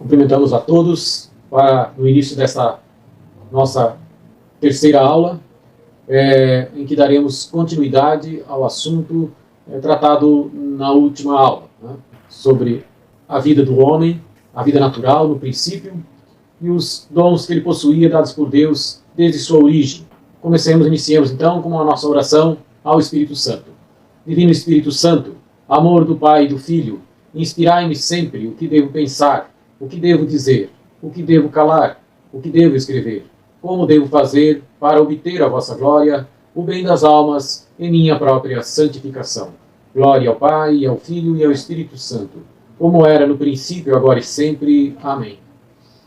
Cumprimentamos a todos para no início dessa nossa terceira aula, em que daremos continuidade ao assunto tratado na última aula, né, sobre a vida do homem, a vida natural no princípio e os dons que ele possuía dados por Deus desde sua origem. Iniciemos então com a nossa oração ao Espírito Santo. Divino Espírito Santo, amor do Pai e do Filho, inspirai-me sempre o que devo pensar, o que devo dizer, o que devo calar, o que devo escrever, como devo fazer para obter a vossa glória, o bem das almas e minha própria santificação. Glória ao Pai, ao Filho e ao Espírito Santo, como era no princípio, agora e sempre. Amém.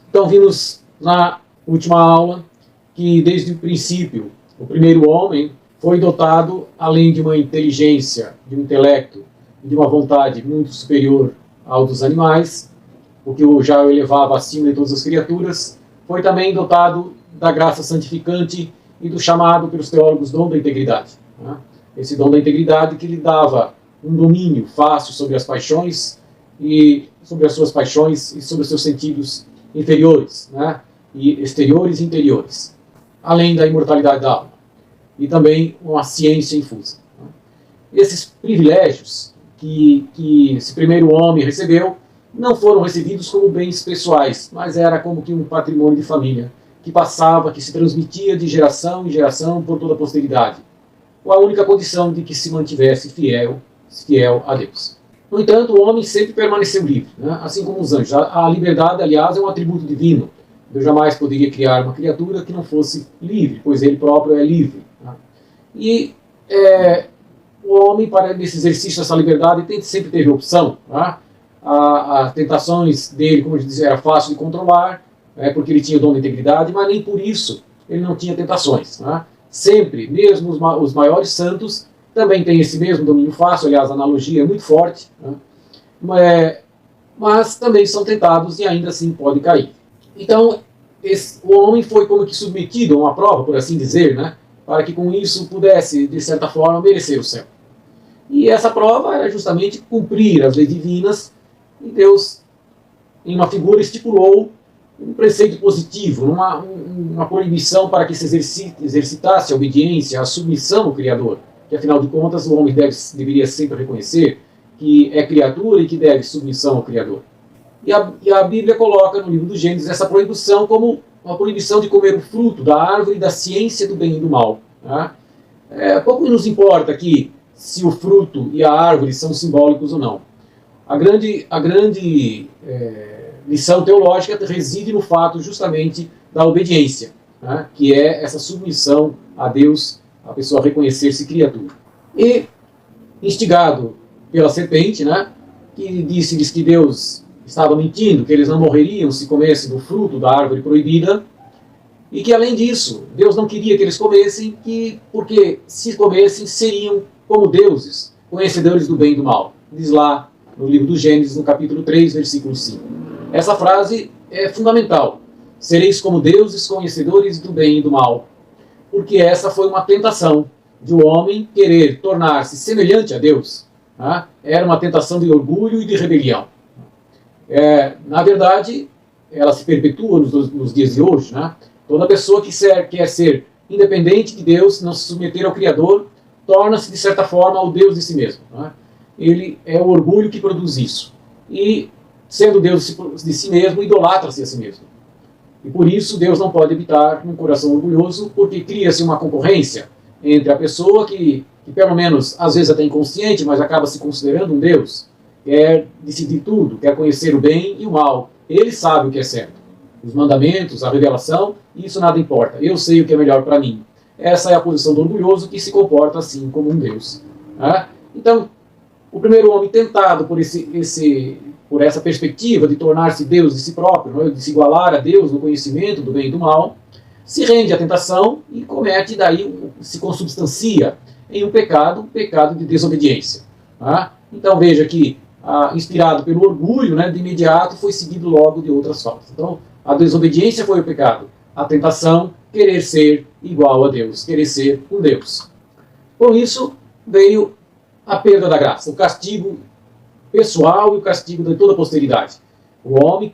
Então vimos na última aula que desde o princípio o primeiro homem foi dotado, além de uma inteligência, de um intelecto e de uma vontade muito superior ao dos animais, o que já o elevava acima de todas as criaturas, foi também dotado da graça santificante e do chamado pelos teólogos dom da integridade. Né? Esse dom da integridade que lhe dava um domínio fácil sobre as paixões e sobre as suas paixões e sobre os seus sentidos inferiores, né? E exteriores e interiores, além da imortalidade da alma e também uma ciência infusa. Né? Esses privilégios que esse primeiro homem recebeu não foram recebidos como bens pessoais, mas era como que um patrimônio de família que passava, que se transmitia de geração em geração por toda a posteridade, com a única condição de que se mantivesse fiel a Deus. No entanto, o homem sempre permaneceu livre, né? Assim como os anjos. A liberdade, aliás, é um atributo divino. Deus jamais poderia criar uma criatura que não fosse livre, pois ele próprio é livre. Né? E o homem, para esse exercício dessa liberdade, sempre teve opção. Né? As tentações dele, como eu disse, era fácil de controlar, porque ele tinha o dom da integridade, mas nem por isso ele não tinha tentações. Né? Sempre, mesmo os maiores santos, também têm esse mesmo domínio fácil, aliás, a analogia é muito forte, né? Mas também são tentados e ainda assim podem cair. Então, o homem foi como que submetido a uma prova, por assim dizer, né? Para que com isso pudesse, de certa forma, merecer o céu. E essa prova era justamente cumprir as leis divinas, e Deus, em uma figura, estipulou um preceito positivo, uma proibição para que se exercitasse a obediência, a submissão ao Criador, que afinal de contas o homem deveria sempre reconhecer que é criatura e que deve submissão ao Criador. E a Bíblia coloca no livro do Gênesis essa proibição como uma proibição de comer o fruto da árvore da ciência do bem e do mal. Né? Pouco nos importa aqui se o fruto e a árvore são simbólicos ou não. A grande lição teológica reside no fato justamente da obediência, né? Que é essa submissão a Deus, a pessoa reconhecer-se criatura. E, instigado pela serpente, né, que disse-lhes que Deus estava mentindo, que eles não morreriam se comessem do fruto da árvore proibida, e que, além disso, Deus não queria que eles comessem, porque se comessem, seriam como deuses, conhecedores do bem e do mal. Diz lá no livro do Gênesis, no capítulo 3, versículo 5. Essa frase é fundamental. Sereis como deuses, conhecedores do bem e do mal. Porque essa foi uma tentação de o homem querer tornar-se semelhante a Deus. Né? Era uma tentação de orgulho e de rebelião. Na verdade, ela se perpetua nos dias de hoje. Né? Toda pessoa que quer ser independente de Deus, não se submeter ao Criador, torna-se, de certa forma, o Deus de si mesmo. Né? Ele é o orgulho que produz isso. E, sendo Deus de si mesmo, idolatra-se a si mesmo. E por isso Deus não pode habitar num coração orgulhoso, porque cria-se uma concorrência entre a pessoa que pelo menos, às vezes até inconsciente, mas acaba se considerando um Deus, quer decidir tudo, quer conhecer o bem e o mal. Ele sabe o que é certo. Os mandamentos, a revelação, isso nada importa. Eu sei o que é melhor para mim. Essa é a posição do orgulhoso que se comporta assim como um Deus. Né? Então, o primeiro homem tentado por essa perspectiva de tornar-se Deus de si próprio, né, de se igualar a Deus no conhecimento do bem e do mal, se rende à tentação e comete, daí se consubstancia em um pecado de desobediência. Tá? Então veja que, inspirado pelo orgulho, né, de imediato foi seguido logo de outras faltas. Então a desobediência foi o pecado, a tentação, querer ser igual a Deus, querer ser um Deus. Com isso veio a perda da graça, o castigo pessoal e o castigo de toda a posteridade. O homem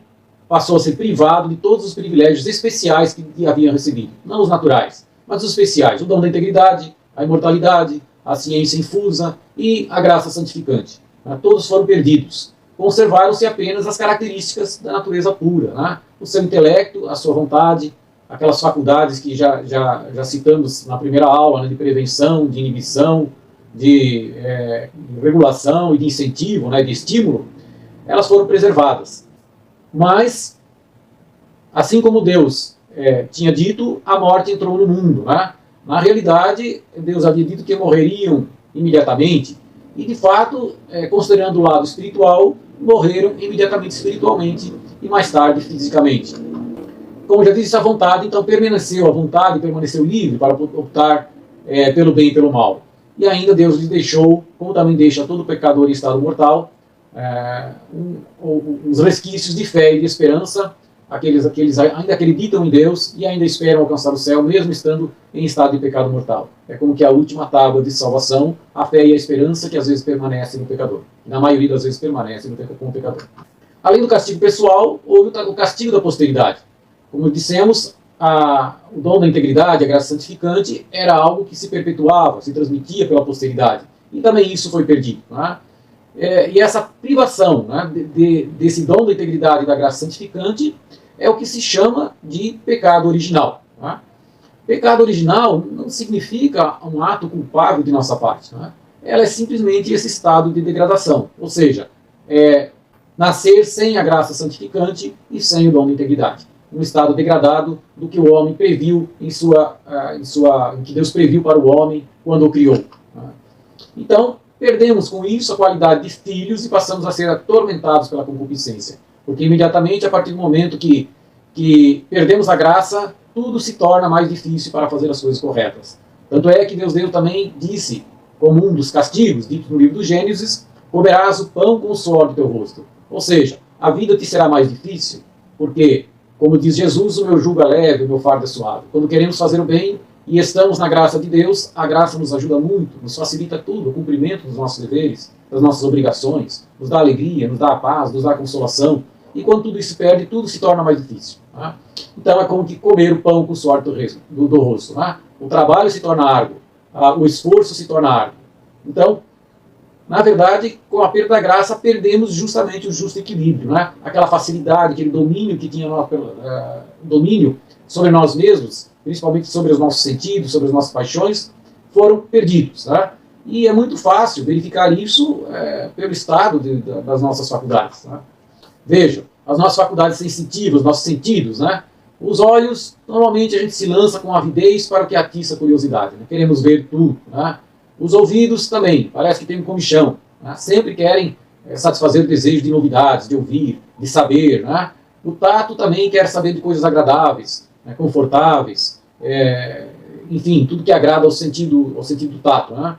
passou a ser privado de todos os privilégios especiais que havia recebido. Não os naturais, mas os especiais. O dom da integridade, a imortalidade, a ciência infusa e a graça santificante. Todos foram perdidos. Conservaram-se apenas as características da natureza pura. Né? O seu intelecto, a sua vontade, aquelas faculdades que já citamos na primeira aula, né, de prevenção, de inibição, de regulação e de incentivo, né, de estímulo, elas foram preservadas. Mas, assim como Deus tinha dito, a morte entrou no mundo. Né? Na realidade, Deus havia dito que morreriam imediatamente, e de fato, considerando o lado espiritual, morreram imediatamente espiritualmente e mais tarde fisicamente. Como já disse, a vontade, então, a vontade permaneceu livre para optar pelo bem e pelo mal. E ainda Deus lhes deixou, como também deixa todo pecador em estado mortal, uns resquícios de fé e de esperança, aqueles ainda acreditam em Deus e ainda esperam alcançar o céu, mesmo estando em estado de pecado mortal. É como que a última tábua de salvação, a fé e a esperança que às vezes permanecem no pecador. E na maioria das vezes permanecem com o pecador. Além do castigo pessoal, houve o castigo da posteridade. Como dissemos, o dom da integridade, a graça santificante, era algo que se perpetuava, se transmitia pela posteridade. E também isso foi perdido. Né? E essa privação, né, desse dom da integridade e da graça santificante é o que se chama de pecado original. Né? Pecado original não significa um ato culpável de nossa parte. Né? Ela é simplesmente esse estado de degradação, ou seja, nascer sem a graça santificante e sem o dom da integridade. Um estado degradado do que o homem previu em que Deus previu para o homem quando o criou. Né? Então, perdemos com isso a qualidade de filhos e passamos a ser atormentados pela concupiscência. Porque imediatamente, a partir do momento que perdemos a graça, tudo se torna mais difícil para fazer as coisas corretas. Tanto é que Deus também disse, como um dos castigos, dito no livro do Gênesis, comerás o pão com o suor do teu rosto. Ou seja, a vida te será mais difícil, porque, como diz Jesus, o meu jugo é leve, o meu fardo é suave. Quando queremos fazer o bem e estamos na graça de Deus, a graça nos ajuda muito, nos facilita tudo, o cumprimento dos nossos deveres, das nossas obrigações, nos dá alegria, nos dá a paz, nos dá a consolação. E quando tudo isso se perde, tudo se torna mais difícil. Né? Então é como que comer o pão com o suor do rosto. Né? O trabalho se torna árduo, o esforço se torna árduo. Então, na verdade, com a perda da graça, perdemos justamente o justo equilíbrio. Né? Aquela facilidade, aquele domínio que tinha domínio sobre nós mesmos, principalmente sobre os nossos sentidos, sobre as nossas paixões, foram perdidos. Né? E é muito fácil verificar isso pelo estado das nossas faculdades. Né? Vejam, as nossas faculdades sensitivas, os nossos sentidos, né? Os olhos, normalmente a gente se lança com avidez para o que atiça a curiosidade. Né? Queremos ver tudo. Né? Os ouvidos também, parece que tem um comichão. Né? Sempre querem satisfazer o desejo de novidades, de ouvir, de saber. Né? O tato também quer saber de coisas agradáveis, né? Confortáveis, enfim, tudo que agrada ao sentido do tato. Né?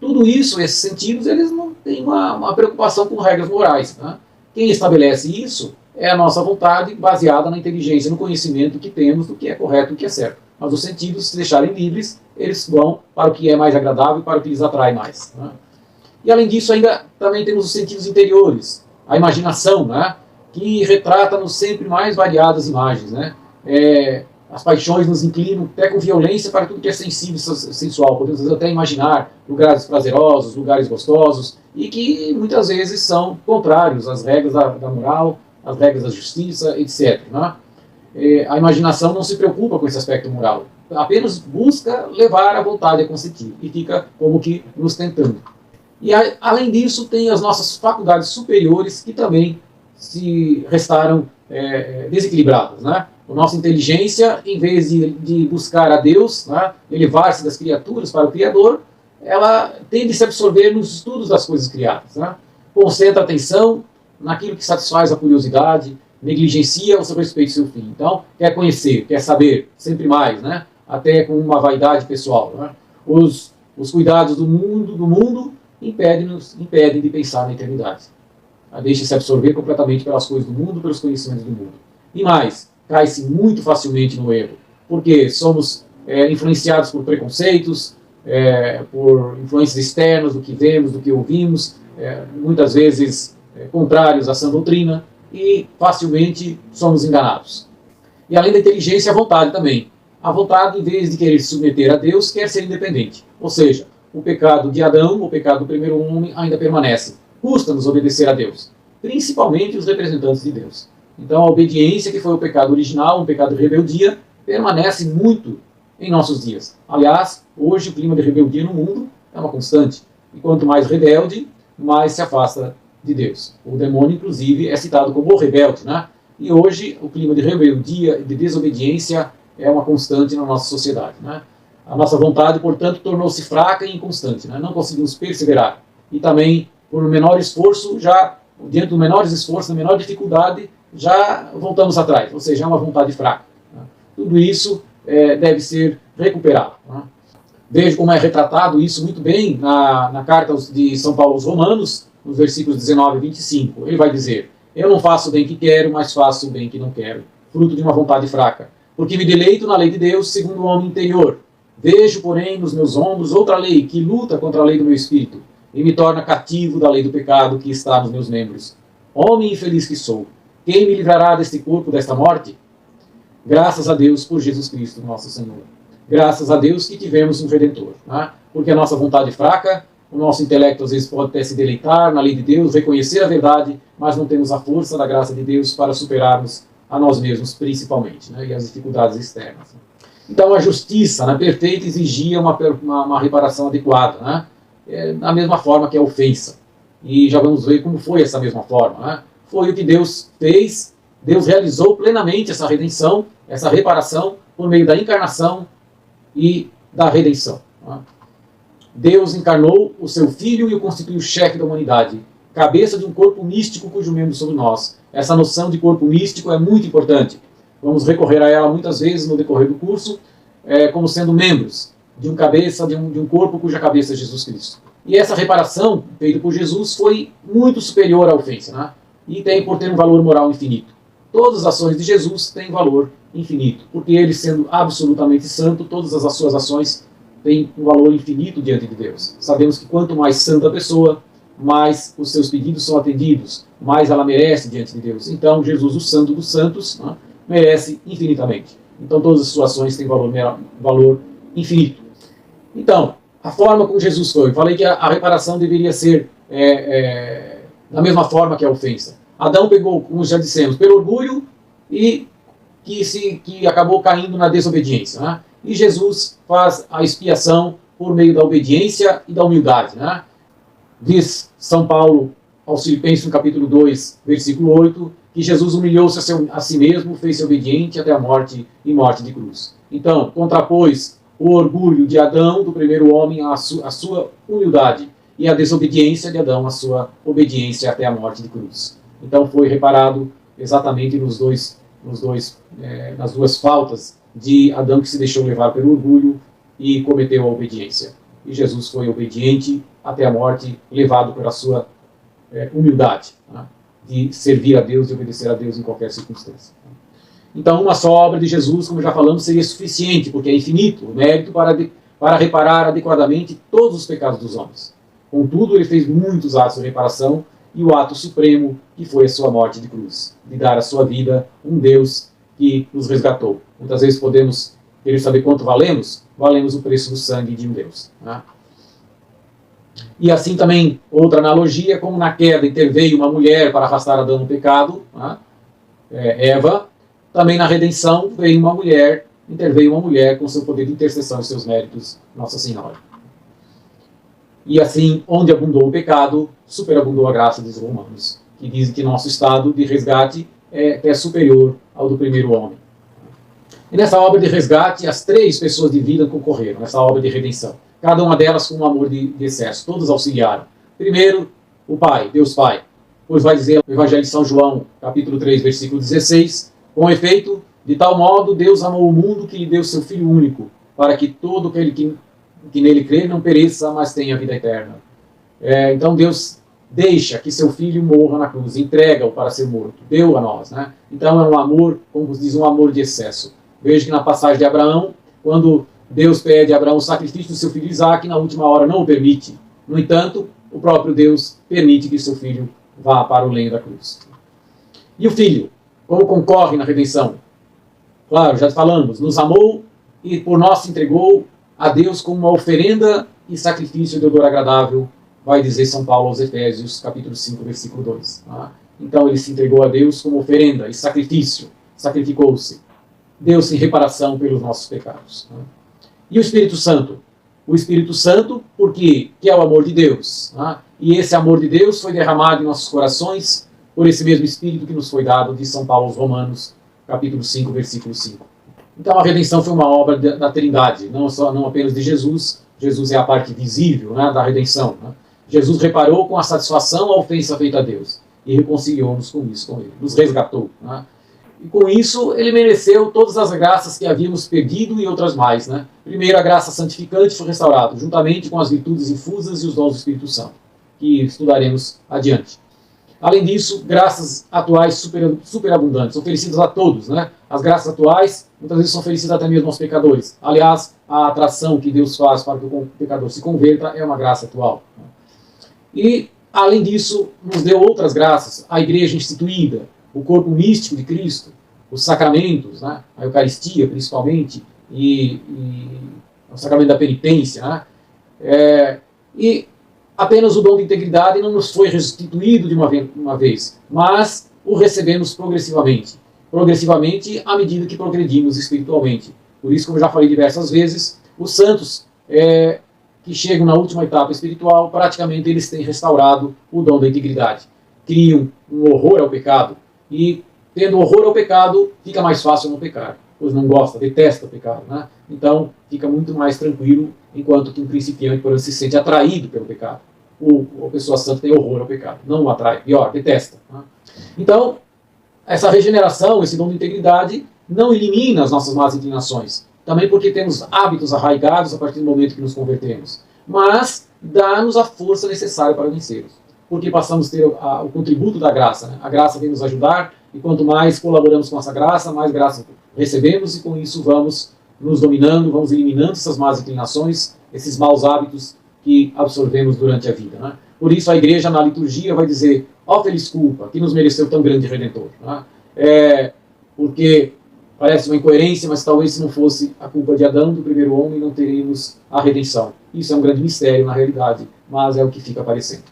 Tudo isso, esses sentidos, eles não têm uma preocupação com regras morais. Né? Quem estabelece isso é a nossa vontade baseada na inteligência, no conhecimento que temos do que é correto e do que é certo. Mas os sentidos, se deixarem livres, eles vão para o que é mais agradável e para o que lhes atrai mais. Né? E além disso, ainda também temos os sentidos interiores, a imaginação, né? Que retrata-nos sempre mais variadas imagens. Né? As paixões nos inclinam até com violência para tudo que é sensível e sensual. Podemos até imaginar lugares prazerosos, lugares gostosos, e que muitas vezes são contrários às regras da moral, às regras da justiça, etc. Né? A imaginação não se preocupa com esse aspecto moral, apenas busca levar a vontade a consentir, e fica como que nos tentando. E além disso, tem as nossas faculdades superiores que também se restaram desequilibradas. Né? A nossa inteligência, em vez de buscar a Deus, né, elevar-se das criaturas para o Criador, ela tende a se absorver nos estudos das coisas criadas. Né? Concentra a atenção naquilo que satisfaz a curiosidade, negligencia o seu respeito e seu fim. Então, quer conhecer, quer saber, sempre mais, né? Até com uma vaidade pessoal. Né? Os cuidados do mundo impedem de pensar na eternidade. Deixa-se absorver completamente pelas coisas do mundo, pelos conhecimentos do mundo. E mais, cai-se muito facilmente no erro, porque somos influenciados por preconceitos, por influências externas do que vemos, do que ouvimos, muitas vezes contrários à sã doutrina, e facilmente somos enganados. E além da inteligência, a vontade também. A vontade, em vez de querer se submeter a Deus, quer ser independente. Ou seja, o pecado de Adão, o pecado do primeiro homem, ainda permanece. Custa-nos obedecer a Deus, principalmente os representantes de Deus. Então a obediência, que foi o pecado original, um pecado de rebeldia, permanece muito em nossos dias. Aliás, hoje o clima de rebeldia no mundo é uma constante. E quanto mais rebelde, mais se afasta de Deus. O demônio, inclusive, é citado como o rebelde, né? E hoje o clima de rebeldia e de desobediência é uma constante na nossa sociedade, né? A nossa vontade, portanto, tornou-se fraca e inconstante, né? Não conseguimos perseverar. E também, por menor esforço, diante dos menores esforços, da menor dificuldade, já voltamos atrás, ou seja, é uma vontade fraca, né? Tudo isso deve ser recuperado, né? Veja como é retratado isso muito bem na carta de São Paulo aos Romanos, nos versículos 19 e 25. Ele vai dizer: eu não faço o bem que quero, mas faço o bem que não quero, fruto de uma vontade fraca. Porque me deleito na lei de Deus segundo o homem interior. Vejo, porém, nos meus ombros outra lei que luta contra a lei do meu espírito e me torna cativo da lei do pecado que está nos meus membros. Homem infeliz que sou, quem me livrará deste corpo, desta morte? Graças a Deus por Jesus Cristo, nosso Senhor. Graças a Deus que tivemos um Redentor, né? Porque a nossa vontade fraca, o nosso intelecto às vezes pode até se deleitar na lei de Deus, reconhecer a verdade, mas não temos a força da graça de Deus para superarmos a nós mesmos, principalmente, né? E as dificuldades externas. Então a justiça, né, perfeita, exigia uma reparação adequada, né? Da mesma forma que a ofensa. E já vamos ver como foi essa mesma forma, né? Foi o que Deus fez. Deus realizou plenamente essa redenção, essa reparação, por meio da encarnação e da redenção, né? Deus encarnou o seu Filho e o constituiu chefe da humanidade, cabeça de um corpo místico cujo membro somos nós. Essa noção de corpo místico é muito importante. Vamos recorrer a ela muitas vezes no decorrer do curso, como sendo membros de um corpo cuja cabeça é Jesus Cristo. E essa reparação feita por Jesus foi muito superior à ofensa, né? E tem por ter um valor moral infinito. Todas as ações de Jesus têm valor infinito, porque ele, sendo absolutamente santo, todas as suas ações têm um valor infinito diante de Deus. Sabemos que quanto mais santa a pessoa, mais os seus pedidos são atendidos, mais ela merece diante de Deus. Então Jesus, o santo dos santos, né, merece infinitamente. Então todas as suas ações têm valor infinito. Então, a forma como Jesus foi, falei que a reparação deveria ser da mesma forma que a ofensa. Adão pegou, como já dissemos, pelo orgulho e que acabou caindo na desobediência, né? E Jesus faz a expiação por meio da obediência e da humildade, né? Diz São Paulo aos Filipenses, no capítulo 2, versículo 8, que Jesus humilhou-se a si mesmo, fez-se obediente até a morte e morte de cruz. Então, contrapôs o orgulho de Adão, do primeiro homem, à sua humildade, e a desobediência de Adão, a sua obediência até a morte de cruz. Então foi reparado exatamente nas duas faltas de Adão, que se deixou levar pelo orgulho e cometeu a obediência. E Jesus foi obediente até a morte, levado pela sua humildade, né, de servir a Deus e obedecer a Deus em qualquer circunstância. Então uma só obra de Jesus, como já falamos, seria suficiente, porque é infinito o mérito para reparar adequadamente todos os pecados dos homens. Contudo, ele fez muitos atos de reparação, e o ato supremo, que foi a sua morte de cruz, de dar a sua vida um Deus que nos resgatou. Muitas vezes podemos querer saber quanto valemos o preço do sangue de um Deus, né? E assim também, outra analogia, como na queda interveio uma mulher para afastar Adão do pecado, né? Eva, também na redenção interveio uma mulher com seu poder de intercessão e seus méritos, Nossa Senhora. E assim, onde abundou o pecado, superabundou a graça dos romanos, que dizem que nosso estado de resgate é superior ao do primeiro homem. E nessa obra de resgate, as três pessoas de vida concorreram, nessa obra de redenção. Cada uma delas com um amor de excesso, todos auxiliaram. Primeiro, o Pai, Deus Pai. Pois vai dizer no Evangelho de São João, capítulo 3, versículo 16, com efeito, de tal modo Deus amou o mundo que lhe deu seu Filho único, para que todo aquele que nele crê não pereça, mas tenha vida eterna. Então Deus deixa que seu Filho morra na cruz, entrega-o para ser morto, deu a nós, né? Então é um amor, como diz, um amor de excesso. Veja que na passagem de Abraão, quando Deus pede a Abraão o sacrifício do seu filho Isaque, na última hora não o permite. No entanto, o próprio Deus permite que seu filho vá para o lenho da cruz. E o Filho, como concorre na redenção? Claro, já falamos, nos amou e por nós se entregou a Deus como uma oferenda e sacrifício de odor agradável, vai dizer São Paulo aos Efésios, capítulo 5, versículo 2. Tá? Então ele se entregou a Deus como oferenda e sacrifício, sacrificou-se, deu-se em reparação pelos nossos pecados. Tá? E o Espírito Santo? O Espírito Santo, porque que é o amor de Deus. Tá? E esse amor de Deus foi derramado em nossos corações por esse mesmo Espírito que nos foi dado de São Paulo aos Romanos, capítulo 5, versículo 5. Então a redenção foi uma obra da Trindade, não apenas de Jesus. Jesus é a parte visível, né, da redenção. Né? Jesus reparou com a satisfação a ofensa feita a Deus e reconciliou-nos com isso, com ele, nos resgatou. Né? E com isso ele mereceu todas as graças que havíamos perdido e outras mais. Né? Primeiro, a graça santificante foi restaurada, juntamente com as virtudes infusas e os dons do Espírito Santo, que estudaremos adiante. Além disso, graças atuais superabundantes, oferecidas a todos. Né? As graças atuais, muitas vezes, são oferecidas até mesmo aos pecadores. Aliás, a atração que Deus faz para que o pecador se converta é uma graça atual. E, além disso, nos deu outras graças. A igreja instituída, o corpo místico de Cristo, os sacramentos, né? A Eucaristia, principalmente, e o sacramento da penitência. Né? E apenas o dom de integridade não nos foi restituído de uma vez, mas o recebemos progressivamente. Progressivamente, à medida que progredimos espiritualmente. Por isso, como já falei diversas vezes, os santos que chegam na última etapa espiritual, praticamente eles têm restaurado o dom da integridade. Criam um horror ao pecado. E, tendo horror ao pecado, fica mais fácil não pecar. Pois não gosta, detesta o pecado. Né? Então, fica muito mais tranquilo, enquanto que um principiante, por exemplo, se sente atraído pelo pecado. A pessoa santa tem horror ao pecado. Não o atrai, pior, detesta. Né? Então, essa regeneração, esse dom de integridade, não elimina as nossas más inclinações. Também porque temos hábitos arraigados a partir do momento que nos convertemos. Mas dá-nos a força necessária para vencê-los. Porque passamos a ter o contributo da graça. Né? A graça vem nos ajudar, e quanto mais colaboramos com essa graça, mais graça recebemos, e com isso vamos nos dominando, vamos eliminando essas más inclinações, esses maus hábitos que absorvemos durante a vida. Né? Por isso a igreja na liturgia vai dizer: ó feliz culpa, que nos mereceu tão grande Redentor. Né? Porque parece uma incoerência, mas talvez se não fosse a culpa de Adão, do primeiro homem, não teríamos a redenção. Isso é um grande mistério na realidade, mas é o que fica aparecendo.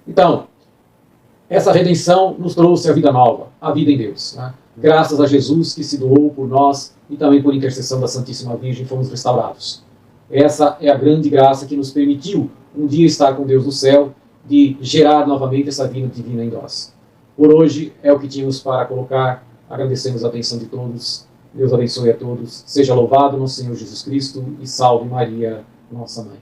Então, essa redenção nos trouxe a vida nova, a vida em Deus. Né? Graças a Jesus que se doou por nós e também por intercessão da Santíssima Virgem fomos restaurados. Essa é a grande graça que nos permitiu um dia estar com Deus no céu, de gerar novamente essa vida divina em nós. Por hoje é o que tínhamos para colocar. Agradecemos a atenção de todos. Deus abençoe a todos. Seja louvado nosso Senhor Jesus Cristo e salve Maria, nossa Mãe.